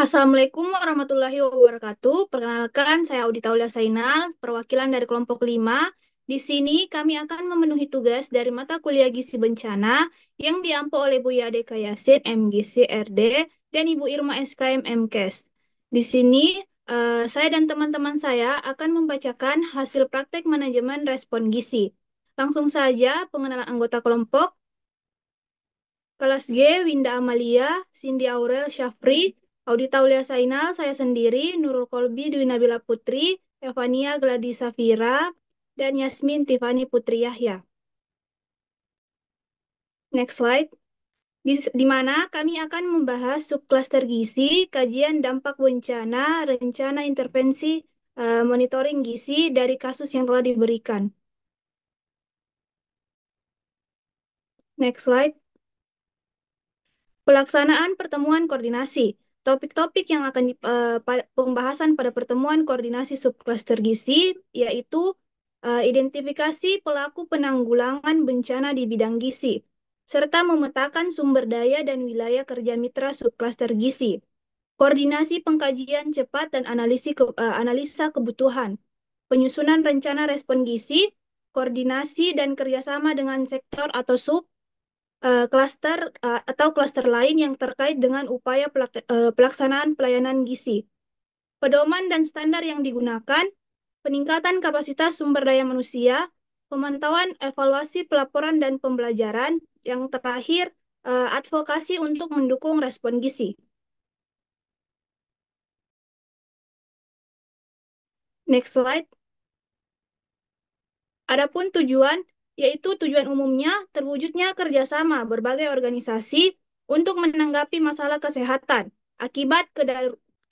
Assalamualaikum warahmatullahi wabarakatuh. Perkenalkan, saya Audi Taulia Sainal, perwakilan dari kelompok 5. Di sini kami akan memenuhi tugas dari mata kuliah Gizi Bencana yang diampu oleh Bu Yade Kayasin, MGC RD, dan Ibu Irma SKM MKes. Di sini, saya dan teman-teman saya akan membacakan hasil praktek manajemen respon gizi. Langsung saja, pengenalan anggota kelompok. Kelas G, Winda Amalia, Cindy Aurel Syafri, Audi Taulia Sainal, saya sendiri, Nurul Kolbi Dwi Nabila Putri, Evania Gladys Safira, dan Yasmin Tiffany Putri Yahya. Next slide. Di mana kami akan membahas subklaster gizi, kajian dampak bencana, rencana intervensi, monitoring gizi dari kasus yang telah diberikan. Next slide. Pelaksanaan pertemuan koordinasi. Topik-topik yang akan pembahasan pada pertemuan koordinasi subkluster gizi yaitu identifikasi pelaku penanggulangan bencana di bidang gizi, serta memetakan sumber daya dan wilayah kerja mitra subkluster gizi, koordinasi pengkajian cepat dan analisa kebutuhan, penyusunan rencana respon gizi, koordinasi dan kerjasama dengan sektor atau klaster atau klaster lain yang terkait dengan upaya pelaksanaan pelayanan gizi. Pedoman dan standar yang digunakan, peningkatan kapasitas sumber daya manusia, pemantauan evaluasi pelaporan dan pembelajaran, yang terakhir advokasi untuk mendukung respon gizi. Next slide. Adapun tujuan, yaitu tujuan umumnya terwujudnya kerjasama berbagai organisasi untuk menanggapi masalah kesehatan akibat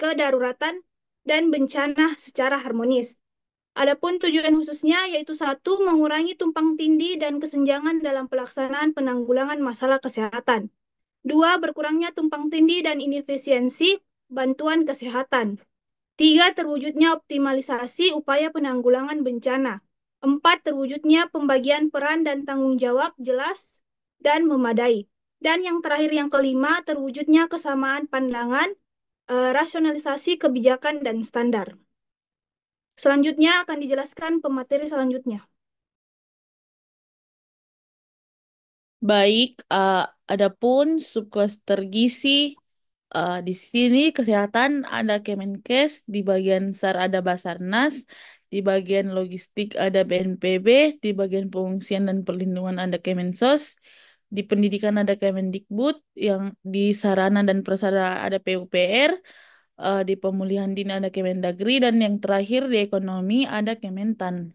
kedaruratan dan bencana secara harmonis. Adapun tujuan khususnya yaitu satu, mengurangi tumpang tindih dan kesenjangan dalam pelaksanaan penanggulangan masalah kesehatan. Dua, berkurangnya tumpang tindih dan inefisiensi bantuan kesehatan. Tiga, terwujudnya optimalisasi upaya penanggulangan bencana. Empat, terwujudnya pembagian peran dan tanggung jawab jelas dan memadai. Dan yang terakhir, yang kelima, terwujudnya kesamaan pandangan, rasionalisasi kebijakan dan standar. Selanjutnya akan dijelaskan pemateri selanjutnya. Baik, adapun subklaster gizi, di sini kesehatan ada Kemenkes, di bagian SAR ada Basarnas, di bagian logistik ada BNPB, di bagian pengungsian dan perlindungan ada Kemensos, di pendidikan ada Kemendikbud, yang di sarana dan prasarana ada PUPR, di pemulihan dini ada Kemendagri, dan yang terakhir di ekonomi ada Kementan.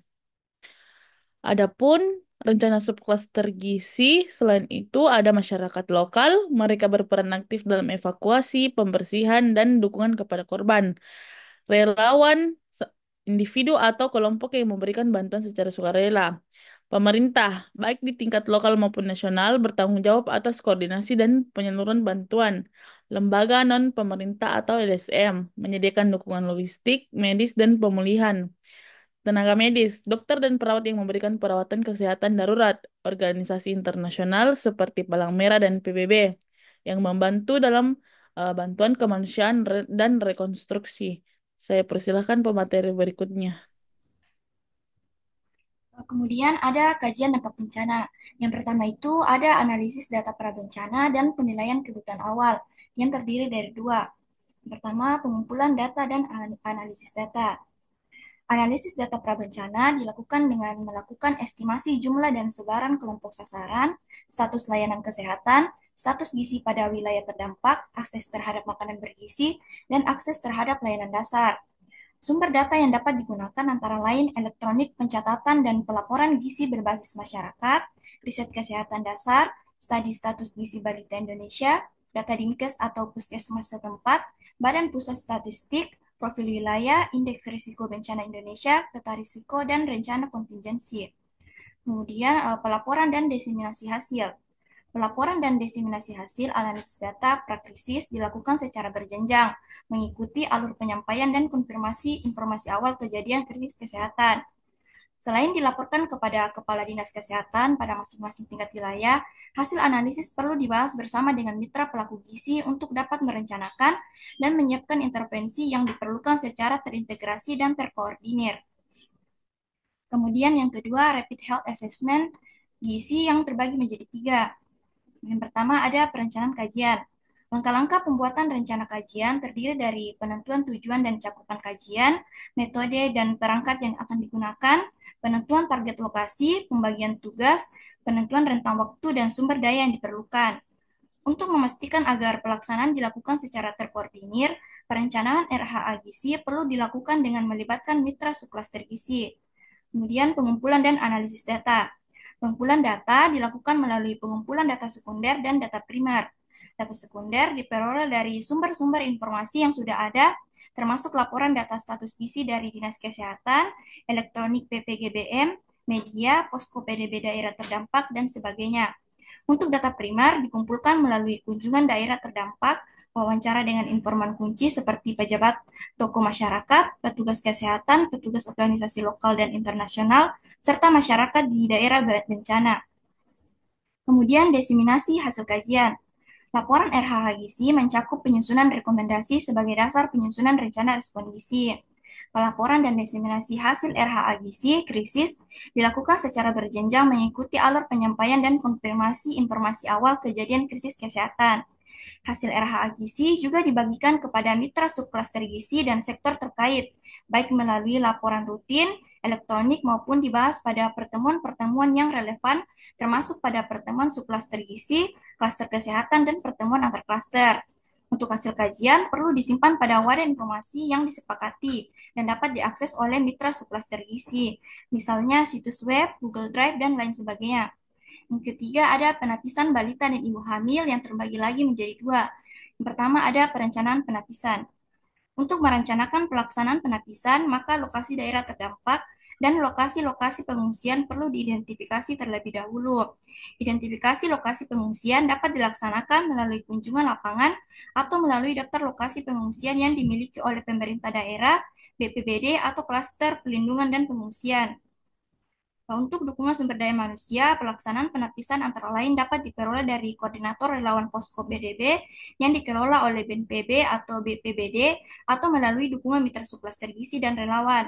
Adapun rencana subklaster gizi, selain itu ada masyarakat lokal, mereka berperan aktif dalam evakuasi, pembersihan, dan dukungan kepada korban. Relawan, individu atau kelompok yang memberikan bantuan secara sukarela. Pemerintah, baik di tingkat lokal maupun nasional, bertanggung jawab atas koordinasi dan penyaluran bantuan. Lembaga non-pemerintah atau LSM, menyediakan dukungan logistik, medis, dan pemulihan. Tenaga medis, dokter dan perawat yang memberikan perawatan kesehatan darurat, organisasi internasional seperti Palang Merah dan PBB yang membantu dalam bantuan kemanusiaan dan rekonstruksi. Saya persilahkan pemateri berikutnya. Kemudian ada kajian dampak bencana. Yang pertama itu ada analisis data prabencana dan penilaian kebutuhan awal yang terdiri dari dua. Pertama, pengumpulan data dan analisis data. Analisis data prabencana dilakukan dengan melakukan estimasi jumlah dan sebaran kelompok sasaran, status layanan kesehatan, status gizi pada wilayah terdampak, akses terhadap makanan bergizi, dan akses terhadap layanan dasar. Sumber data yang dapat digunakan antara lain elektronik pencatatan dan pelaporan gizi berbasis masyarakat, riset kesehatan dasar, studi status gizi balita Indonesia, data Dinkes atau puskesmas setempat, Badan Pusat Statistik, profil wilayah, indeks risiko bencana Indonesia, peta risiko, dan rencana kontingensi. Kemudian pelaporan dan diseminasi hasil. Pelaporan dan diseminasi hasil analisis data prakrisis dilakukan secara berjenjang, mengikuti alur penyampaian dan konfirmasi informasi awal kejadian krisis kesehatan. Selain dilaporkan kepada Kepala Dinas Kesehatan pada masing-masing tingkat wilayah, hasil analisis perlu dibahas bersama dengan mitra pelaku gizi untuk dapat merencanakan dan menyiapkan intervensi yang diperlukan secara terintegrasi dan terkoordinir. Kemudian yang kedua, Rapid Health Assessment gizi yang terbagi menjadi tiga. Yang pertama ada perencanaan kajian. Langkah-langkah pembuatan rencana kajian terdiri dari penentuan tujuan dan cakupan kajian, metode dan perangkat yang akan digunakan, penentuan target lokasi, pembagian tugas, penentuan rentang waktu dan sumber daya yang diperlukan. Untuk memastikan agar pelaksanaan dilakukan secara terkoordinir, perencanaan RHA gizi perlu dilakukan dengan melibatkan mitra subklaster gizi. Kemudian pengumpulan dan analisis data. Pengumpulan data dilakukan melalui pengumpulan data sekunder dan data primer. Data sekunder diperoleh dari sumber-sumber informasi yang sudah ada, termasuk laporan data status gizi dari Dinas Kesehatan, elektronik PPGBM, media, posko PDB daerah terdampak, dan sebagainya. Untuk data primer dikumpulkan melalui kunjungan daerah terdampak, wawancara dengan informan kunci seperti pejabat tokoh masyarakat, petugas kesehatan, petugas organisasi lokal dan internasional, serta masyarakat di daerah bencana. Kemudian diseminasi hasil kajian. Laporan RHH gizi mencakup penyusunan rekomendasi sebagai dasar penyusunan rencana respon gizi. Pelaporan dan diseminasi hasil RHA gizi krisis dilakukan secara berjenjang mengikuti alur penyampaian dan konfirmasi informasi awal kejadian krisis kesehatan. Hasil RHA gizi juga dibagikan kepada mitra subklaster gizi dan sektor terkait, baik melalui laporan rutin, elektronik maupun dibahas pada pertemuan-pertemuan yang relevan, termasuk pada pertemuan subklaster gizi, klaster kesehatan, dan pertemuan antar klaster. Untuk hasil kajian perlu disimpan pada wadah informasi yang disepakati dan dapat diakses oleh mitra subklaster gizi, misalnya situs web, Google Drive, dan lain sebagainya. Yang ketiga ada penapisan balita dan ibu hamil yang terbagi lagi menjadi dua. Yang pertama ada perencanaan penapisan. Untuk merencanakan pelaksanaan penapisan, maka lokasi daerah terdampak dan lokasi-lokasi pengungsian perlu diidentifikasi terlebih dahulu. Identifikasi lokasi pengungsian dapat dilaksanakan melalui kunjungan lapangan atau melalui daftar lokasi pengungsian yang dimiliki oleh pemerintah daerah, BPBD, atau klaster pelindungan dan pengungsian. Untuk dukungan sumber daya manusia, pelaksanaan penapisan antara lain dapat diperoleh dari koordinator relawan posko BDB yang dikelola oleh BNPB atau BPBD atau melalui dukungan mitra subklaster gizi dan relawan.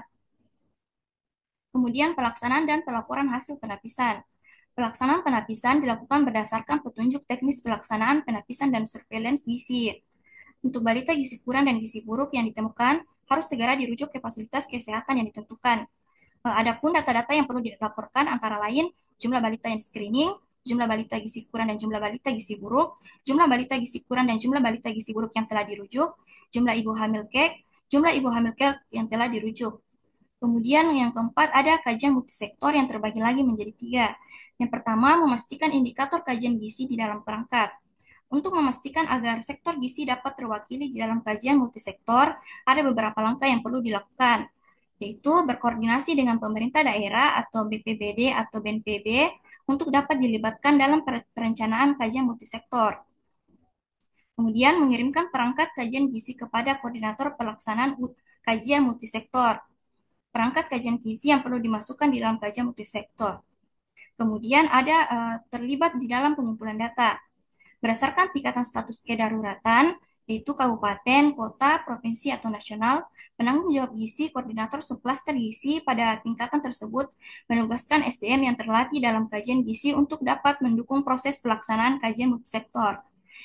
Kemudian pelaksanaan dan pelaporan hasil penapisan. Pelaksanaan penapisan dilakukan berdasarkan petunjuk teknis pelaksanaan penapisan dan surveillance gizi. Untuk balita gizi kurang dan gizi buruk yang ditemukan, harus segera dirujuk ke fasilitas kesehatan yang ditentukan. Adapun data-data yang perlu dilaporkan antara lain jumlah balita yang screening, jumlah balita gizi kurang dan jumlah balita gizi buruk, jumlah balita gizi kurang dan jumlah balita gizi buruk yang telah dirujuk, jumlah ibu hamil kek, jumlah ibu hamil kek yang telah dirujuk. Kemudian yang keempat ada kajian multisektor yang terbagi lagi menjadi tiga. Yang pertama, memastikan indikator kajian gizi di dalam perangkat. Untuk memastikan agar sektor gizi dapat terwakili di dalam kajian multisektor, ada beberapa langkah yang perlu dilakukan, yaitu berkoordinasi dengan pemerintah daerah atau BPBD atau BNPB untuk dapat dilibatkan dalam perencanaan kajian multisektor. Kemudian mengirimkan perangkat kajian gizi kepada koordinator pelaksanaan kajian multisektor. Perangkat kajian gizi yang perlu dimasukkan di dalam kajian multisektor. Kemudian ada terlibat di dalam pengumpulan data. Berdasarkan tingkatan status kedaruratan, yaitu kabupaten, kota, provinsi, atau nasional, penanggung jawab gizi, koordinator subklaster gizi pada tingkatan tersebut menugaskan SDM yang terlatih dalam kajian gizi untuk dapat mendukung proses pelaksanaan kajian multisektor.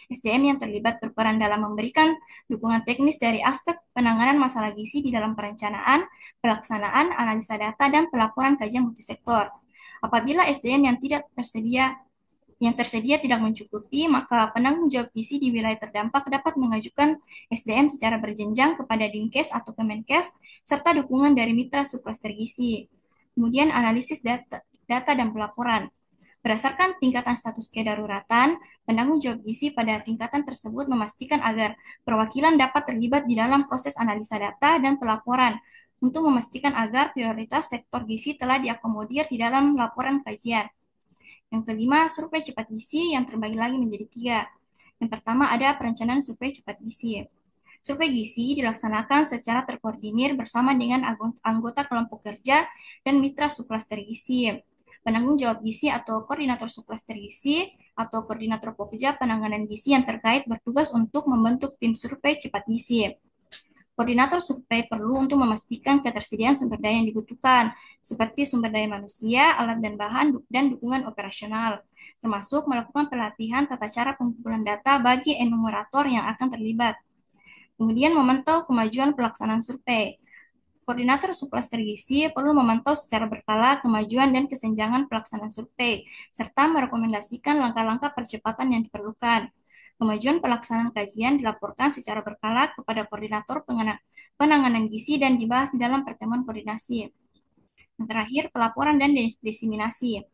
SDM yang terlibat berperan dalam memberikan dukungan teknis dari aspek penanganan masalah gizi di dalam perencanaan, pelaksanaan, analisa data, dan pelaporan kajian multisektor. Apabila SDM yang tersedia tidak mencukupi, maka penanggung jawab gizi di wilayah terdampak dapat mengajukan SDM secara berjenjang kepada Dinkes atau Kemenkes, serta dukungan dari mitra subklaster gizi. Kemudian analisis data dan pelaporan. Berdasarkan tingkatan status kedaruratan, penanggung jawab gizi pada tingkatan tersebut memastikan agar perwakilan dapat terlibat di dalam proses analisa data dan pelaporan untuk memastikan agar prioritas sektor gizi telah diakomodir di dalam laporan kajian. Yang kelima, survei cepat gizi yang terbagi lagi menjadi tiga. Yang pertama ada perencanaan survei cepat gizi. Survei gizi dilaksanakan secara terkoordinir bersama dengan anggota kelompok kerja dan mitra subklaster gizi. Penanggung jawab gizi atau koordinator subklaster gizi atau koordinator pokja penanganan gizi yang terkait bertugas untuk membentuk tim survei cepat gizi. Koordinator survei perlu untuk memastikan ketersediaan sumber daya yang dibutuhkan, seperti sumber daya manusia, alat dan bahan, dan dukungan operasional, termasuk melakukan pelatihan tata cara pengumpulan data bagi enumerator yang akan terlibat. Kemudian memantau kemajuan pelaksanaan survei. Koordinator subklaster gizi perlu memantau secara berkala kemajuan dan kesenjangan pelaksanaan survei, serta merekomendasikan langkah-langkah percepatan yang diperlukan. Kemajuan pelaksanaan kajian dilaporkan secara berkala kepada koordinator penanganan gizi dan dibahas di dalam pertemuan koordinasi. Yang terakhir, pelaporan dan diseminasi.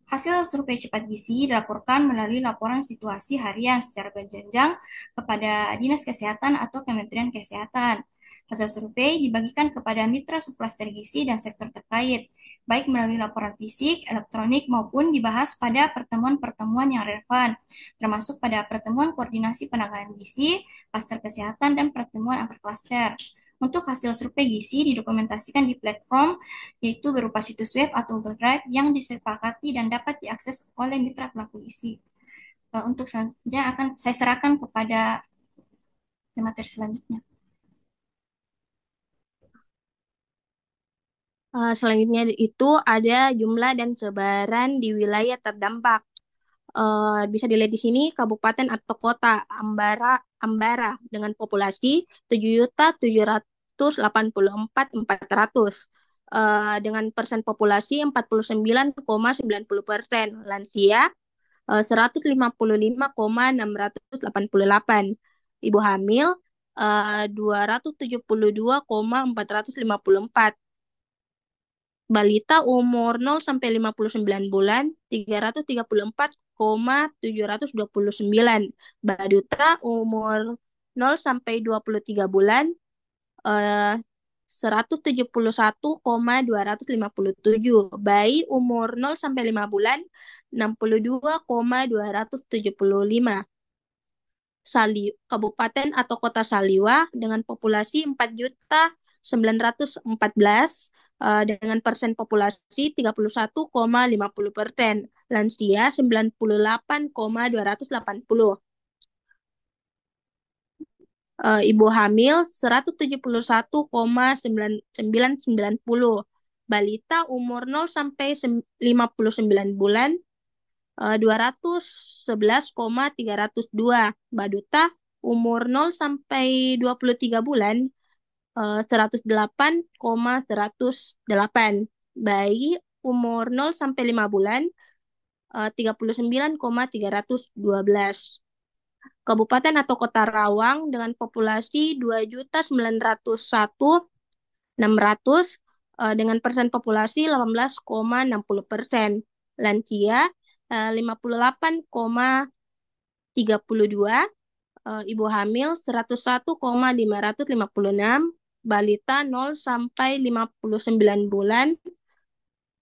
Hasil survei cepat gizi dilaporkan melalui laporan situasi harian secara berjenjang kepada Dinas Kesehatan atau Kementerian Kesehatan. Hasil survei dibagikan kepada mitra subklaster gizi dan sektor terkait, baik melalui laporan fisik, elektronik, maupun dibahas pada pertemuan-pertemuan yang relevan, termasuk pada pertemuan koordinasi penanganan gizi, klaster kesehatan, dan pertemuan antar klaster. Untuk hasil survei gizi didokumentasikan di platform, yaitu berupa situs web atau Google Drive yang disepakati dan dapat diakses oleh mitra pelaku gizi. Untuk selanjutnya akan saya serahkan kepada materi selanjutnya. Selanjutnya itu ada jumlah dan sebaran di wilayah terdampak. Bisa dilihat di sini kabupaten atau kota Ambara dengan populasi 7.784.400 dengan persen populasi 49,90%, lansia 155,688, ibu hamil 272,454, balita umur 0 sampai 59 bulan 334,729, baduta umur 0 sampai 23 bulan 171,257, bayi umur 0 sampai 5 bulan 62,275. Kabupaten atau kota Saliwa dengan populasi 4.914 dengan persen populasi 31,50%, lansia 98,280. Ibu hamil 171,990, balita umur 0 sampai 59 bulan 211,302, baduta umur 0 sampai 23 bulan 108,108, bayi umur 0 sampai 5 bulan 39,312. Kabupaten atau kota Rawang dengan populasi 2.901.600 dengan persen populasi 18,60%, lansia 58,32, ibu hamil 101,556, balita 0 sampai 59 bulan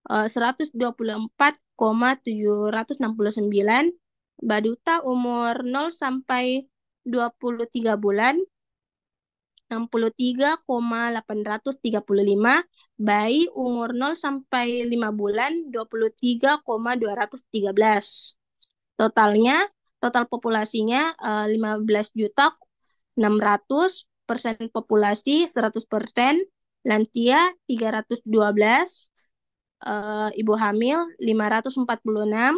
124,769, baduta umur 0 sampai 23 bulan 63,835, bayi umur 0 sampai 5 bulan 23,213. Total populasinya 15.600, persen populasi 100%, lansia 312, ibu hamil 546,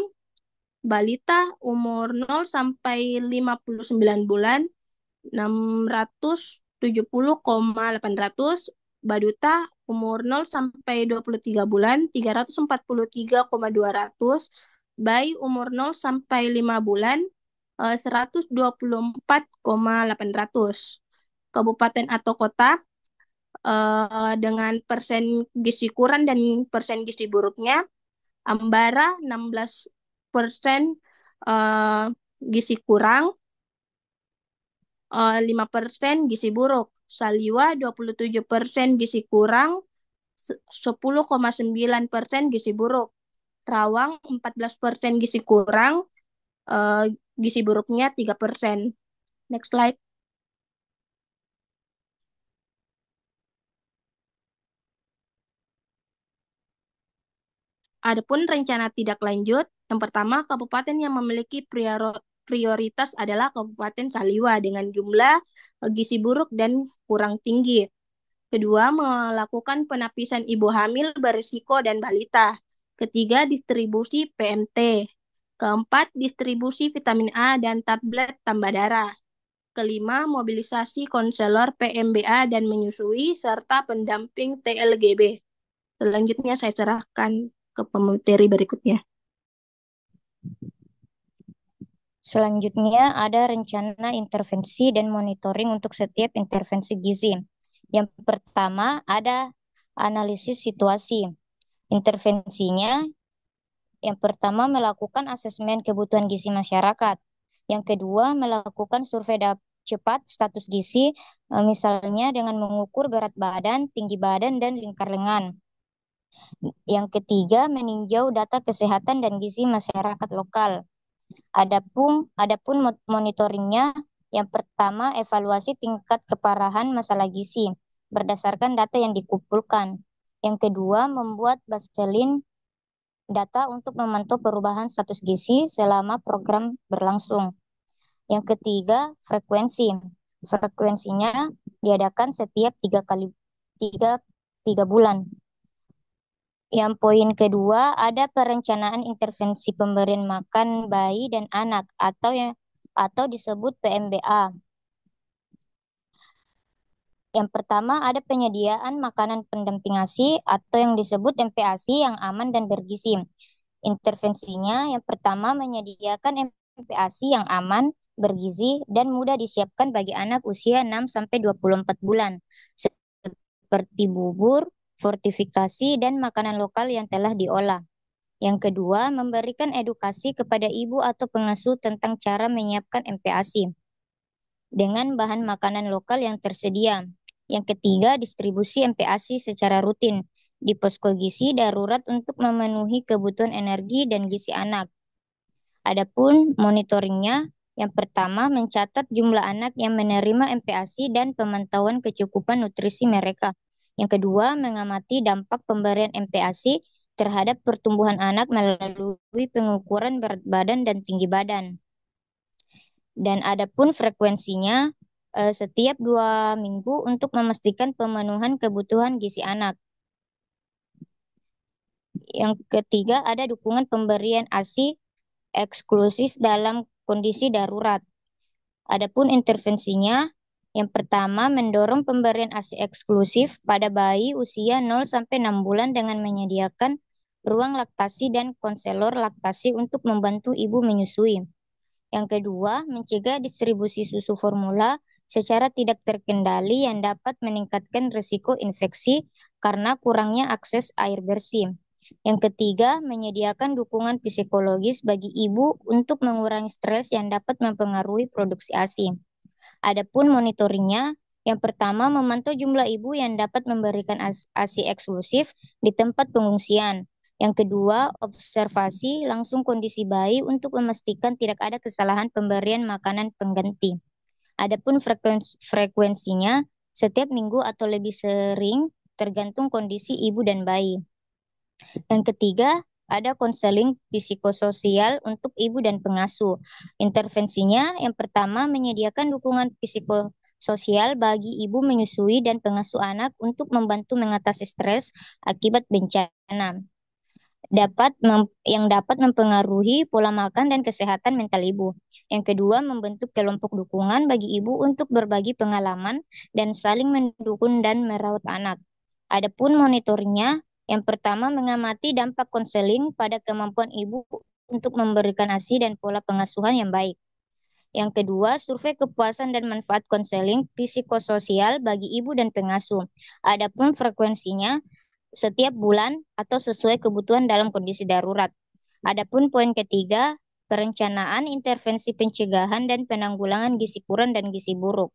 balita umur 0 sampai 59 bulan 670,800, baduta umur 0 sampai 23 bulan 343,200, bayi umur 0 sampai 5 bulan 124,800. Kabupaten atau kota dengan persen gizi kurang dan persen gizi buruknya, Ambara 16% gizi kurang, 5% gizi buruk. Saliwa 27% gizi kurang, 10,9% gizi buruk. Rawang 14% gizi kurang, gizi buruknya 3%. Next slide. Adapun rencana tidak lanjut, yang pertama kabupaten yang memiliki prioritas adalah Kabupaten Saliwa dengan jumlah gizi buruk dan kurang tinggi. Kedua, melakukan penapisan ibu hamil berisiko dan balita. Ketiga, distribusi PMT. Keempat, distribusi vitamin A dan tablet tambah darah. Kelima, mobilisasi konselor PMBA dan menyusui serta pendamping TLGB. Selanjutnya saya serahkan ke pemateri berikutnya. Selanjutnya ada rencana intervensi dan monitoring untuk setiap intervensi gizi. Yang pertama ada analisis situasi. Intervensinya yang pertama melakukan asesmen kebutuhan gizi masyarakat. Yang kedua melakukan survei cepat status gizi, misalnya dengan mengukur berat badan, tinggi badan, dan lingkar lengan. Yang ketiga meninjau data kesehatan dan gizi masyarakat lokal. Adapun monitoringnya, yang pertama evaluasi tingkat keparahan masalah gizi berdasarkan data yang dikumpulkan. Yang kedua membuat baseline data untuk memantau perubahan status gizi selama program berlangsung. Yang ketiga frekuensi. Frekuensinya diadakan setiap 3 bulan. Yang poin kedua ada perencanaan intervensi pemberian makan bayi dan anak atau disebut PMBA. Yang pertama ada penyediaan makanan pendamping ASI atau yang disebut MPASI yang aman dan bergizi. Intervensinya yang pertama menyediakan MPASI yang aman, bergizi, dan mudah disiapkan bagi anak usia 6-24 bulan. Seperti bubur, fortifikasi, dan makanan lokal yang telah diolah. Yang kedua, memberikan edukasi kepada ibu atau pengasuh tentang cara menyiapkan MPASI dengan bahan makanan lokal yang tersedia. Yang ketiga, distribusi MPASI secara rutin di posko gizi darurat untuk memenuhi kebutuhan energi dan gizi anak. Adapun monitoringnya, yang pertama mencatat jumlah anak yang menerima MPASI dan pemantauan kecukupan nutrisi mereka. Yang kedua, mengamati dampak pemberian MPASI terhadap pertumbuhan anak melalui pengukuran berat badan dan tinggi badan. Dan adapun frekuensinya setiap 2 minggu untuk memastikan pemenuhan kebutuhan gizi anak. Yang ketiga, ada dukungan pemberian ASI eksklusif dalam kondisi darurat. Adapun intervensinya, yang pertama mendorong pemberian ASI eksklusif pada bayi usia 0-6 bulan dengan menyediakan ruang laktasi dan konselor laktasi untuk membantu ibu menyusui. Yang kedua, mencegah distribusi susu formula secara tidak terkendali yang dapat meningkatkan risiko infeksi karena kurangnya akses air bersih. Yang ketiga, menyediakan dukungan psikologis bagi ibu untuk mengurangi stres yang dapat mempengaruhi produksi ASI. Adapun monitoringnya, yang pertama memantau jumlah ibu yang dapat memberikan ASI eksklusif di tempat pengungsian. Yang kedua, observasi langsung kondisi bayi untuk memastikan tidak ada kesalahan pemberian makanan pengganti. Adapun frekuensinya, setiap minggu atau lebih sering tergantung kondisi ibu dan bayi. Yang ketiga, ada konseling psikososial untuk ibu dan pengasuh. Intervensinya yang pertama menyediakan dukungan psikososial bagi ibu menyusui dan pengasuh anak untuk membantu mengatasi stres akibat bencana. Yang dapat mempengaruhi pola makan dan kesehatan mental ibu. Yang kedua, membentuk kelompok dukungan bagi ibu untuk berbagi pengalaman dan saling mendukung dan merawat anak. Adapun monitoringnya, yang pertama mengamati dampak konseling pada kemampuan ibu untuk memberikan ASI dan pola pengasuhan yang baik. Yang kedua, survei kepuasan dan manfaat konseling psikososial bagi ibu dan pengasuh. Adapun frekuensinya setiap bulan atau sesuai kebutuhan dalam kondisi darurat. Adapun poin ketiga, perencanaan intervensi pencegahan dan penanggulangan gizi kurang dan gizi buruk.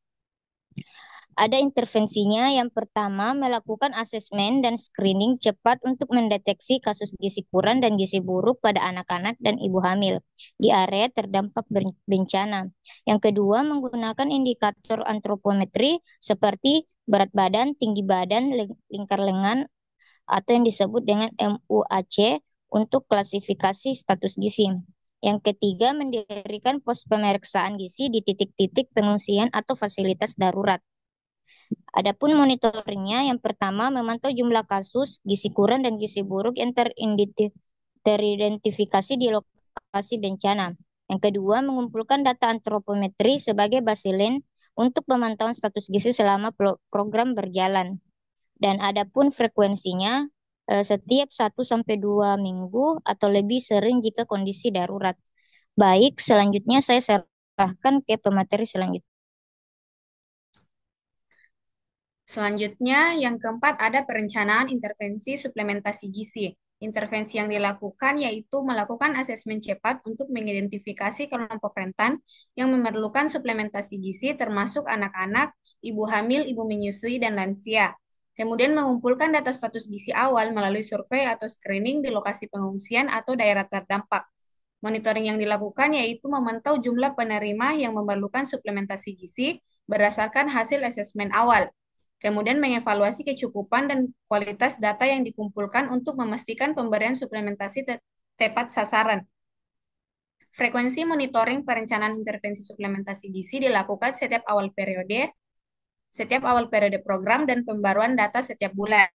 Ada intervensinya yang pertama melakukan asesmen dan screening cepat untuk mendeteksi kasus gizi kurang dan gizi buruk pada anak-anak dan ibu hamil di area terdampak bencana. Yang kedua menggunakan indikator antropometri seperti berat badan, tinggi badan, lingkar lengan atau yang disebut dengan MUAC untuk klasifikasi status gizi. Yang ketiga, mendirikan pos pemeriksaan gizi di titik-titik pengungsian atau fasilitas darurat. Adapun monitoringnya, yang pertama memantau jumlah kasus gizi kurang dan gizi buruk yang teridentifikasi di lokasi bencana. Yang kedua, mengumpulkan data antropometri sebagai baseline untuk pemantauan status gizi selama program berjalan. Dan adapun frekuensinya, setiap 1-2 minggu atau lebih sering jika kondisi darurat. Baik, selanjutnya saya serahkan ke pemateri selanjutnya. Selanjutnya, yang keempat ada perencanaan intervensi suplementasi gizi. Intervensi yang dilakukan yaitu melakukan asesmen cepat untuk mengidentifikasi kelompok rentan yang memerlukan suplementasi gizi termasuk anak-anak, ibu hamil, ibu menyusui, dan lansia. Kemudian mengumpulkan data status gizi awal melalui survei atau screening di lokasi pengungsian atau daerah terdampak. Monitoring yang dilakukan yaitu memantau jumlah penerima yang memerlukan suplementasi gizi berdasarkan hasil asesmen awal. Kemudian mengevaluasi kecukupan dan kualitas data yang dikumpulkan untuk memastikan pemberian suplementasi tepat sasaran. Frekuensi monitoring perencanaan intervensi suplementasi gizi dilakukan setiap awal periode program dan pembaruan data setiap bulan.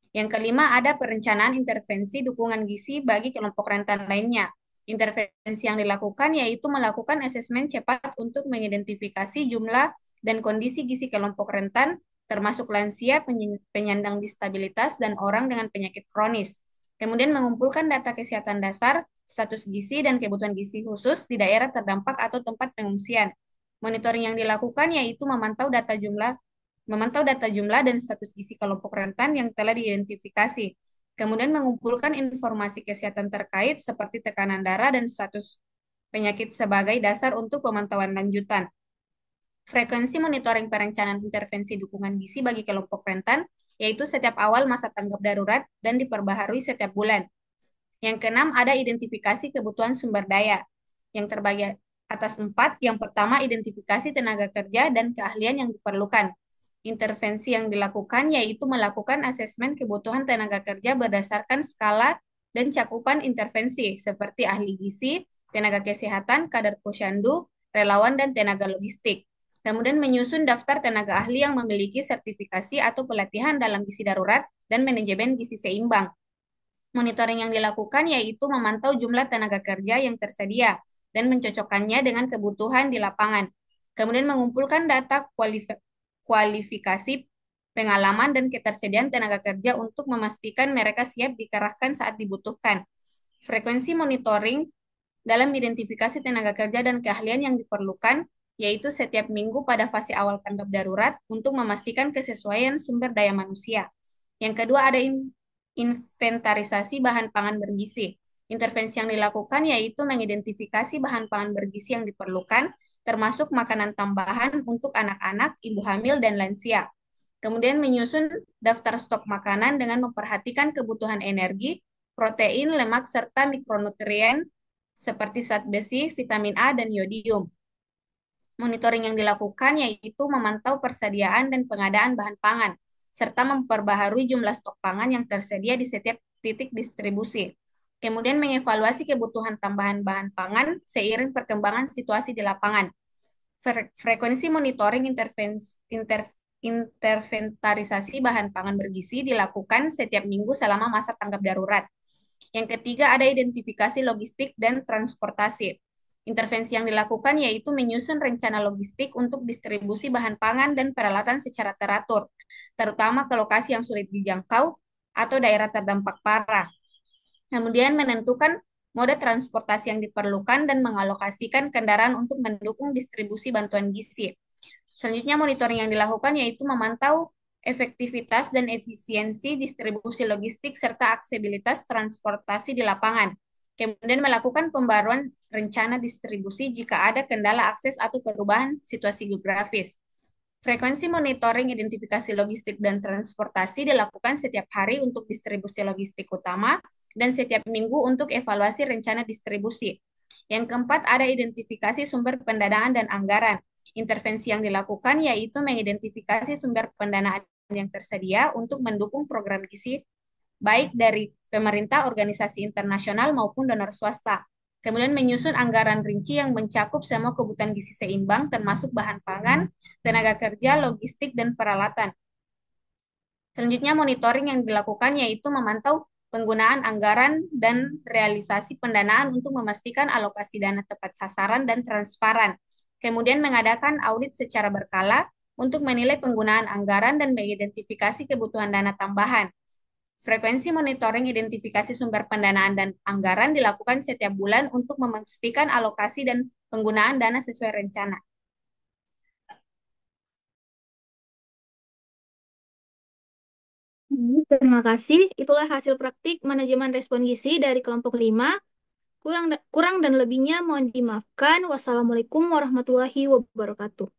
Yang kelima, ada perencanaan intervensi dukungan gizi bagi kelompok rentan lainnya. Intervensi yang dilakukan yaitu melakukan asesmen cepat untuk mengidentifikasi jumlah dan kondisi gizi kelompok rentan, termasuk lansia, penyandang disabilitas, dan orang dengan penyakit kronis. Kemudian mengumpulkan data kesehatan dasar, status gizi, dan kebutuhan gizi khusus di daerah terdampak atau tempat pengungsian. Monitoring yang dilakukan yaitu memantau data jumlah dan status gizi kelompok rentan yang telah diidentifikasi. Kemudian mengumpulkan informasi kesehatan terkait seperti tekanan darah dan status penyakit sebagai dasar untuk pemantauan lanjutan. Frekuensi monitoring perencanaan intervensi dukungan gizi bagi kelompok rentan yaitu setiap awal masa tanggap darurat dan diperbaharui setiap bulan. Yang keenam, ada identifikasi kebutuhan sumber daya yang terbagi atas 4. Yang pertama, identifikasi tenaga kerja dan keahlian yang diperlukan. Intervensi yang dilakukan yaitu melakukan asesmen kebutuhan tenaga kerja berdasarkan skala dan cakupan intervensi seperti ahli gizi, tenaga kesehatan, kadar posyandu, relawan, dan tenaga logistik. Kemudian menyusun daftar tenaga ahli yang memiliki sertifikasi atau pelatihan dalam gizi darurat dan manajemen gizi seimbang. Monitoring yang dilakukan yaitu memantau jumlah tenaga kerja yang tersedia dan mencocokkannya dengan kebutuhan di lapangan. Kemudian mengumpulkan data kualifikasi, pengalaman, dan ketersediaan tenaga kerja untuk memastikan mereka siap dikerahkan saat dibutuhkan. Frekuensi monitoring dalam identifikasi tenaga kerja dan keahlian yang diperlukan yaitu setiap minggu pada fase awal tanggap darurat untuk memastikan kesesuaian sumber daya manusia. Yang kedua, ada inventarisasi bahan pangan bergizi. Intervensi yang dilakukan yaitu mengidentifikasi bahan pangan bergizi yang diperlukan, termasuk makanan tambahan untuk anak-anak, ibu hamil, dan lansia. Kemudian menyusun daftar stok makanan dengan memperhatikan kebutuhan energi, protein, lemak, serta mikronutrien seperti zat besi, vitamin A, dan yodium. Monitoring yang dilakukan yaitu memantau persediaan dan pengadaan bahan pangan, serta memperbaharui jumlah stok pangan yang tersedia di setiap titik distribusi. Kemudian mengevaluasi kebutuhan tambahan bahan pangan seiring perkembangan situasi di lapangan. Frekuensi monitoring interventarisasi bahan pangan bergizi dilakukan setiap minggu selama masa tanggap darurat. Yang ketiga, ada identifikasi logistik dan transportasi. Intervensi yang dilakukan yaitu menyusun rencana logistik untuk distribusi bahan pangan dan peralatan secara teratur, terutama ke lokasi yang sulit dijangkau atau daerah terdampak parah. Kemudian menentukan mode transportasi yang diperlukan dan mengalokasikan kendaraan untuk mendukung distribusi bantuan gizi. Selanjutnya, monitoring yang dilakukan yaitu memantau efektivitas dan efisiensi distribusi logistik serta aksesibilitas transportasi di lapangan. Kemudian melakukan pembaruan rencana distribusi jika ada kendala akses atau perubahan situasi geografis. Frekuensi monitoring identifikasi logistik dan transportasi dilakukan setiap hari untuk distribusi logistik utama dan setiap minggu untuk evaluasi rencana distribusi. Yang keempat, ada identifikasi sumber pendanaan dan anggaran. Intervensi yang dilakukan yaitu mengidentifikasi sumber pendanaan yang tersedia untuk mendukung program gizi baik dari pemerintah, organisasi internasional, maupun donor swasta. Kemudian menyusun anggaran rinci yang mencakup semua kebutuhan gizi seimbang, termasuk bahan pangan, tenaga kerja, logistik, dan peralatan. Selanjutnya, monitoring yang dilakukan yaitu memantau penggunaan anggaran dan realisasi pendanaan untuk memastikan alokasi dana tepat sasaran dan transparan. Kemudian mengadakan audit secara berkala untuk menilai penggunaan anggaran dan mengidentifikasi kebutuhan dana tambahan. Frekuensi monitoring identifikasi sumber pendanaan dan anggaran dilakukan setiap bulan untuk memastikan alokasi dan penggunaan dana sesuai rencana. Terima kasih. Itulah hasil praktik manajemen respon gizi dari kelompok 5. Kurang dan lebihnya mohon dimaafkan. Wassalamualaikum warahmatullahi wabarakatuh.